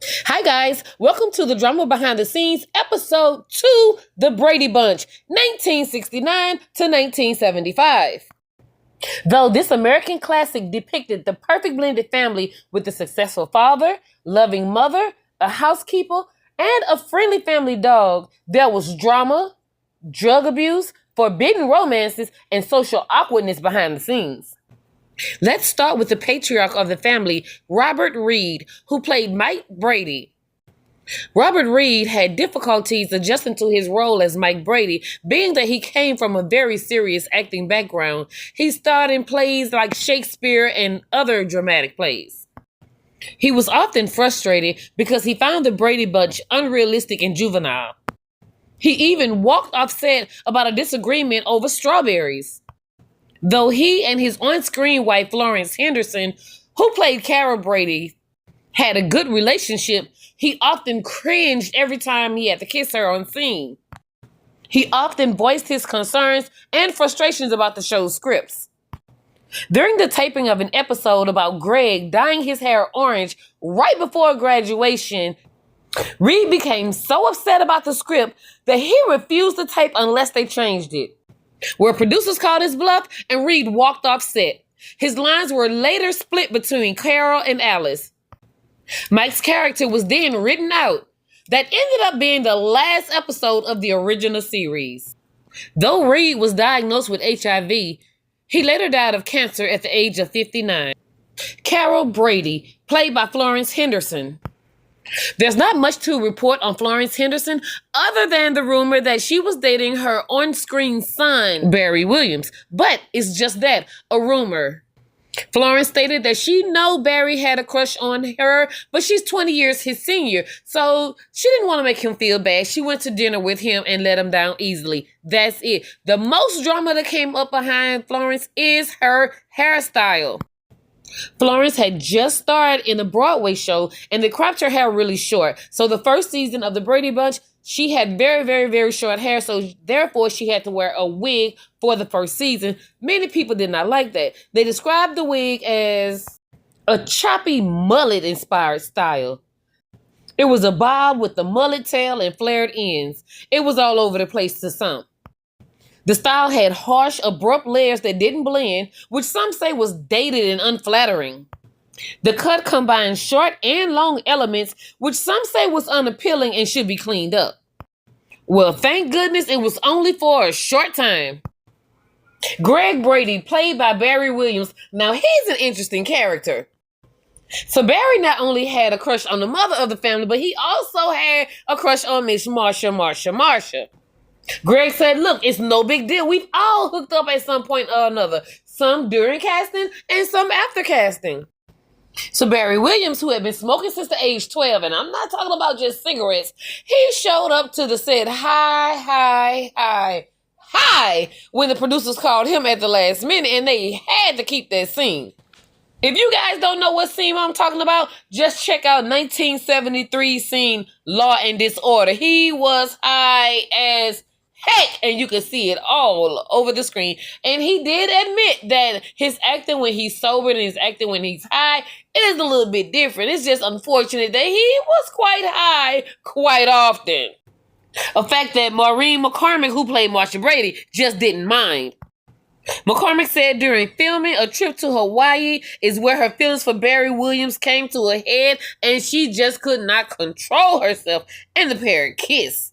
Hi, guys. Welcome to the Drama Behind the Scenes, episode 2, The Brady Bunch, 1969 to 1975. Though this American classic depicted the perfect blended family with a successful father, loving mother, a housekeeper, and a friendly family dog, there was drama, drug abuse, forbidden romances, and social awkwardness behind the scenes. Let's start with the patriarch of the family, Robert Reed, who played Mike Brady. Robert Reed had difficulties adjusting to his role as Mike Brady, being that he came from a very serious acting background. He starred in plays like Shakespeare and other dramatic plays. He was often frustrated because he found the Brady Bunch unrealistic and juvenile. He even walked off set about a disagreement over strawberries. Though he and his on-screen wife, Florence Henderson, who played Carol Brady, had a good relationship, he often cringed every time he had to kiss her on scene. He often voiced his concerns and frustrations about the show's scripts. During the taping of an episode about Greg dyeing his hair orange right before graduation, Reed became so upset about the script that he refused to tape unless they changed it. Where producers called his bluff and Reed walked off set. His lines were later split between Carol and Alice. Mike's character was then written out. That ended up being the last episode of the original series. Though Reed was diagnosed with HIV, he later died of cancer at the age of 59. Carol Brady, played by Florence Henderson. There's not much to report on Florence Henderson other than the rumor that she was dating her on-screen son, Barry Williams, but it's just that, a rumor. Florence stated that she knew Barry had a crush on her, but she's 20 years his senior, so she didn't want to make him feel bad. She went to dinner with him and let him down easily. That's it. The most drama that came up behind Florence is her hairstyle. Florence had just starred in a Broadway show and they cropped her hair really short. So the first season of the Brady Bunch, she had very, very, very short hair. So therefore she had to wear a wig for the first season. Many people did not like that. They described the wig as a choppy mullet inspired style. It was a bob with the mullet tail and flared ends. It was all over the place to some. The style had harsh, abrupt layers that didn't blend, which some say was dated and unflattering. The cut combined short and long elements, which some say was unappealing and should be cleaned up. Well, thank goodness it was only for a short time. Greg Brady, played by Barry Williams. Now, he's an interesting character. So Barry not only had a crush on the mother of the family, but he also had a crush on Miss Marsha. Greg said, look, it's no big deal. We've all hooked up at some point or another. Some during casting and some after casting. So Barry Williams, who had been smoking since the age 12, and I'm not talking about just cigarettes, he showed up to the set high when the producers called him at the last minute and they had to keep that scene. If you guys don't know what scene I'm talking about, just check out 1973 scene Law and Disorder. He was high as heck, and you can see it all over the screen. And he did admit that his acting when he's sober and his acting when he's high, it is a little bit different. It's just unfortunate that he was quite high quite often. A fact that Maureen McCormick, who played Marsha Brady, just didn't mind. McCormick said during filming, a trip to Hawaii is where her feelings for Barry Williams came to a head and she just could not control herself, and the pair kissed.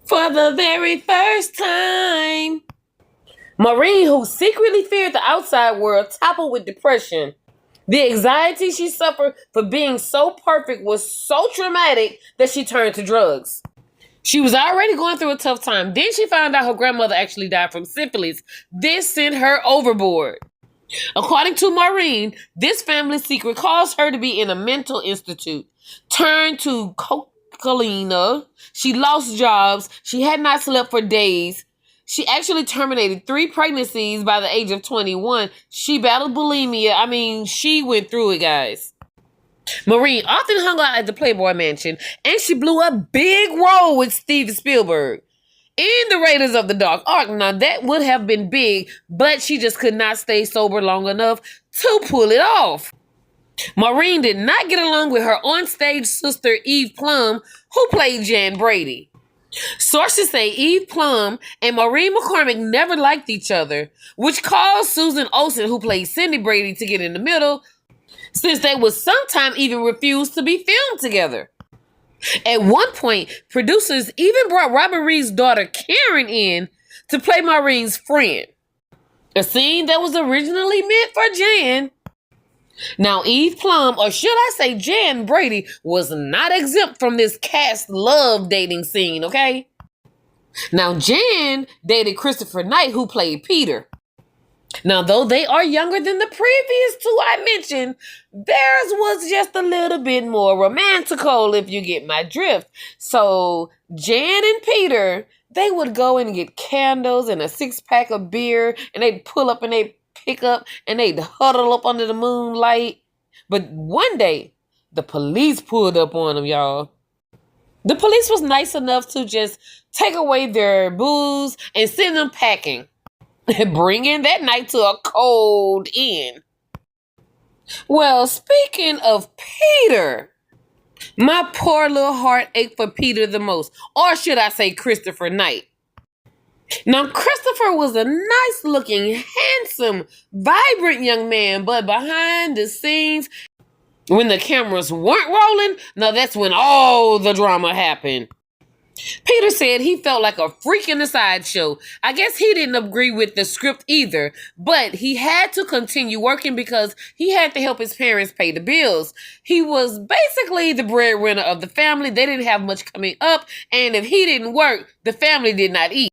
For the very first time. Maureen, who secretly feared the outside world, toppled with depression. The anxiety she suffered for being so perfect was so traumatic that she turned to drugs. She was already going through a tough time. Then she found out her grandmother actually died from syphilis. This sent her overboard. According to Maureen, this family secret caused her to be in a mental institute. Turned to cocaine. She lost jobs. She had not slept for days. She actually terminated 3 pregnancies by the age of 21. She battled bulimia. She went through it, guys. Maureen often hung out at the Playboy Mansion, and she blew a big role with Steven Spielberg in the Raiders of the Dark Ark. Now, that would have been big, but she just could not stay sober long enough to pull it off. Maureen did not get along with her onstage sister Eve Plum, who played Jan Brady. Sources say Eve Plum and Maureen McCormick never liked each other, which caused Susan Olsen, who played Cindy Brady, to get in the middle, since they would sometimes even refuse to be filmed together. At one point, producers even brought Robin Reed's daughter Karen in to play Maureen's friend, a scene that was originally meant for Jan. Now, Eve Plum, or should I say Jan Brady, was not exempt from this cast love dating scene, okay? Now, Jan dated Christopher Knight, who played Peter. Now, though they are younger than the previous two I mentioned, theirs was just a little bit more romantical, if you get my drift. So, Jan and Peter, they would go and get candles and a 6-pack of beer, and they'd pull up and they'd pick up and they'd huddle up under the moonlight. But one day, the police pulled up on them, y'all. The police was nice enough to just take away their booze and send them packing, bringing that night to a cold end. Well, speaking of Peter, my poor little heart ached for Peter the most, or should I say Christopher Knight. Now, Christopher was a nice-looking, handsome, vibrant young man, but behind the scenes, when the cameras weren't rolling, now that's when all the drama happened. Peter said he felt like a freak in the sideshow. I guess he didn't agree with the script either, but he had to continue working because he had to help his parents pay the bills. He was basically the breadwinner of the family. They didn't have much coming up, and if he didn't work, the family did not eat.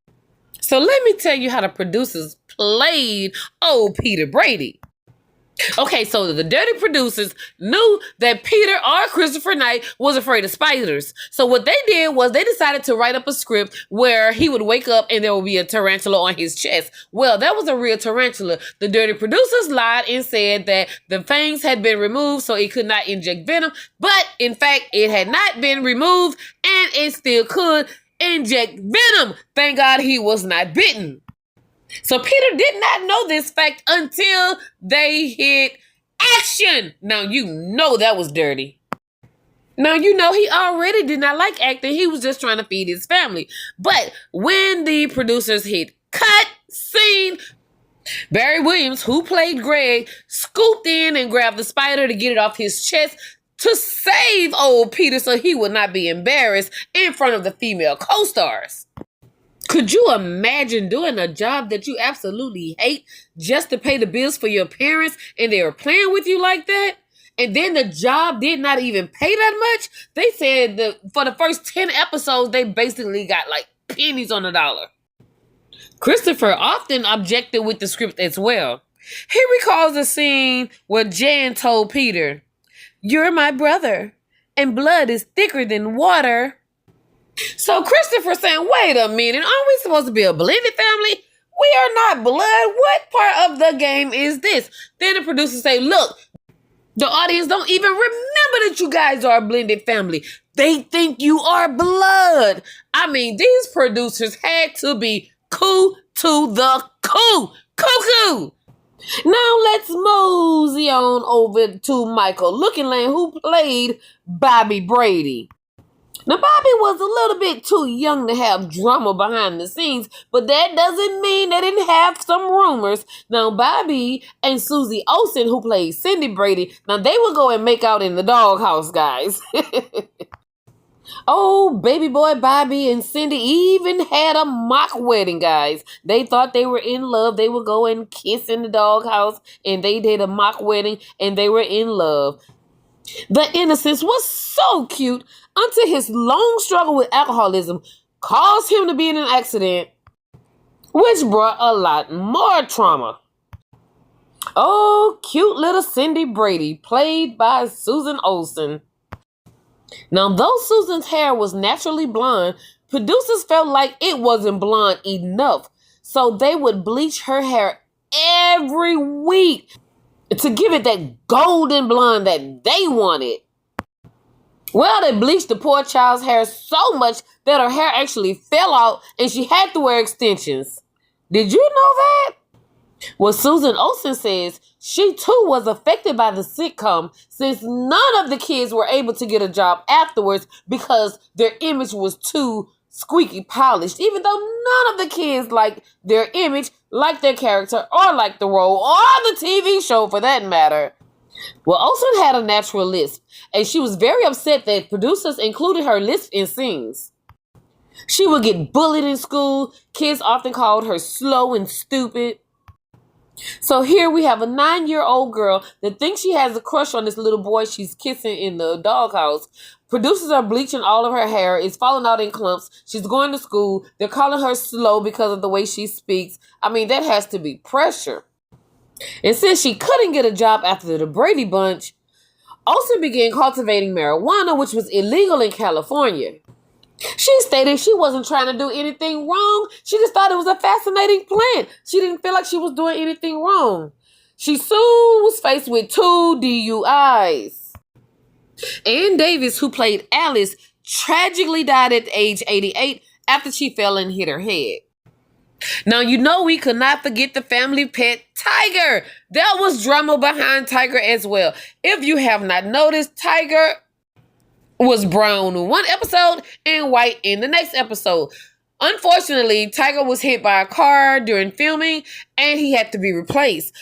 So let me tell you how the producers played old Peter Brady. Okay, so the dirty producers knew that Peter or Christopher Knight was afraid of spiders. So what they did was they decided to write up a script where he would wake up and there would be a tarantula on his chest. Well, that was a real tarantula. The dirty producers lied and said that the fangs had been removed so it could not inject venom. But in fact, it had not been removed and it still could inject venom. Thank God he was not bitten. So Peter did not know this fact until they hit action. Now you know that was dirty. Now you know he already did not like acting. He was just trying to feed his family. But when the producers hit cut scene, Barry Williams, who played Greg, scooped in and grabbed the spider to get it off his chest to save old Peter so he would not be embarrassed in front of the female co-stars. Could you imagine doing a job that you absolutely hate just to pay the bills for your parents and they were playing with you like that? And then the job did not even pay that much? They said that for the first 10 episodes, they basically got like pennies on the dollar. Christopher often objected with the script as well. He recalls a scene where Jan told Peter, "You're my brother, and blood is thicker than water." So Christopher saying, wait a minute, aren't we supposed to be a blended family? We are not blood. What part of the game is this? Then the producers say, look, the audience don't even remember that you guys are a blended family. They think you are blood. I mean, these producers had to be cool to the cool. Cuckoo. Now let's mosey on over to Michael Lookinland, who played Bobby Brady. Now, Bobby was a little bit too young to have drama behind the scenes, but that doesn't mean they didn't have some rumors. Now, Bobby and Susie Olsen, who played Cindy Brady, now they would go and make out in the doghouse, guys. Oh, baby boy Bobby and Cindy even had a mock wedding, guys. They thought they were in love. They would go and kiss in the doghouse, and they did a mock wedding, and they were in love. The innocence was so cute until his long struggle with alcoholism caused him to be in an accident, which brought a lot more trauma. Oh, cute little Cindy Brady, played by Susan Olsen. Now, though Susan's hair was naturally blonde, producers felt like it wasn't blonde enough, so they would bleach her hair every week to give it that golden blonde that they wanted. Well, they bleached the poor child's hair so much that her hair actually fell out and she had to wear extensions. Did you know that? Well, Susan Olsen says she too was affected by the sitcom since none of the kids were able to get a job afterwards because their image was too squeaky polished, even though none of the kids liked their image, liked their character, or liked the role, or the TV show for that matter. Well, Olsen had a natural lisp, and she was very upset that producers included her lisp in scenes. She would get bullied in school. Kids often called her slow and stupid. So here we have a 9-year-old girl that thinks she has a crush on this little boy she's kissing in the doghouse. Producers are bleaching all of her hair. It's falling out in clumps. She's going to school. They're calling her slow because of the way she speaks. I mean, that has to be pressure. And since she couldn't get a job after the Brady Bunch, Olsen began cultivating marijuana, which was illegal in California. She stated she wasn't trying to do anything wrong. She just thought it was a fascinating plant. She didn't feel like she was doing anything wrong. She soon was faced with 2 DUIs. Ann Davis, who played Alice, tragically died at age 88 after she fell and hit her head. Now, you know we could not forget the family pet, Tiger. There was drama behind Tiger as well. If you have not noticed, Tiger was brown in one episode and white in the next episode. Unfortunately, Tiger was hit by a car during filming and he had to be replaced.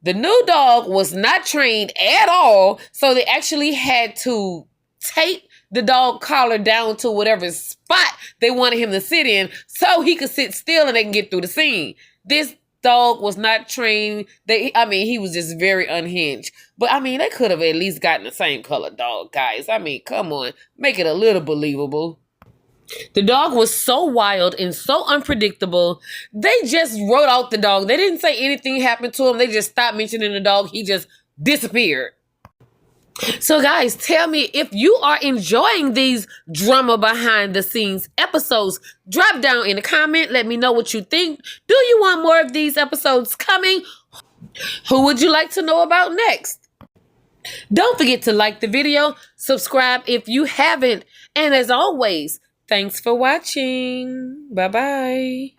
The new dog was not trained at all, so they actually had to tape the dog collar down to whatever spot they wanted him to sit in so he could sit still and they can get through the scene. This dog was not trained. He was just very unhinged. But, they could have at least gotten the same color dog, guys. Come on. Make it a little believable. The dog was so wild and so unpredictable. They just wrote out the dog. They didn't say anything happened to him. They just stopped mentioning the dog. He just disappeared. So guys, tell me if you are enjoying these drama behind the scenes episodes. Drop down in the comment. Let me know what you think. Do you want more of these episodes coming? Who would you like to know about next? Don't forget to like the video, subscribe if you haven't, and as always, thanks for watching. Bye-bye.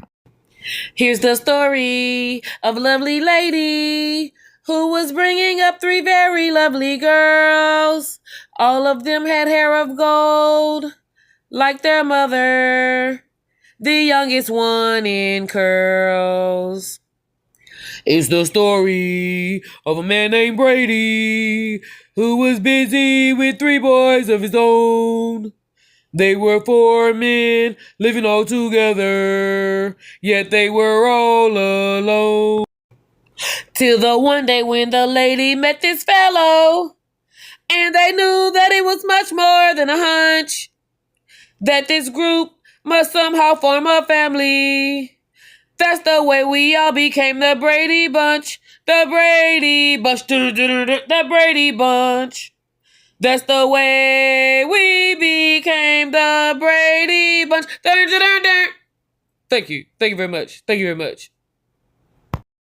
Here's the story of a lovely lady who was bringing up 3 very lovely girls. All of them had hair of gold, like their mother, the youngest one in curls. It's the story of a man named Brady who was busy with 3 boys of his own. They were 4 men living all together, yet they were all alone. Till the one day when the lady met this fellow, and they knew that it was much more than a hunch, that this group must somehow form a family. That's the way we all became the Brady Bunch. The Brady Bunch. The Brady Bunch. That's the way we became the Brady Bunch. Thank you. Thank you very much. Thank you very much.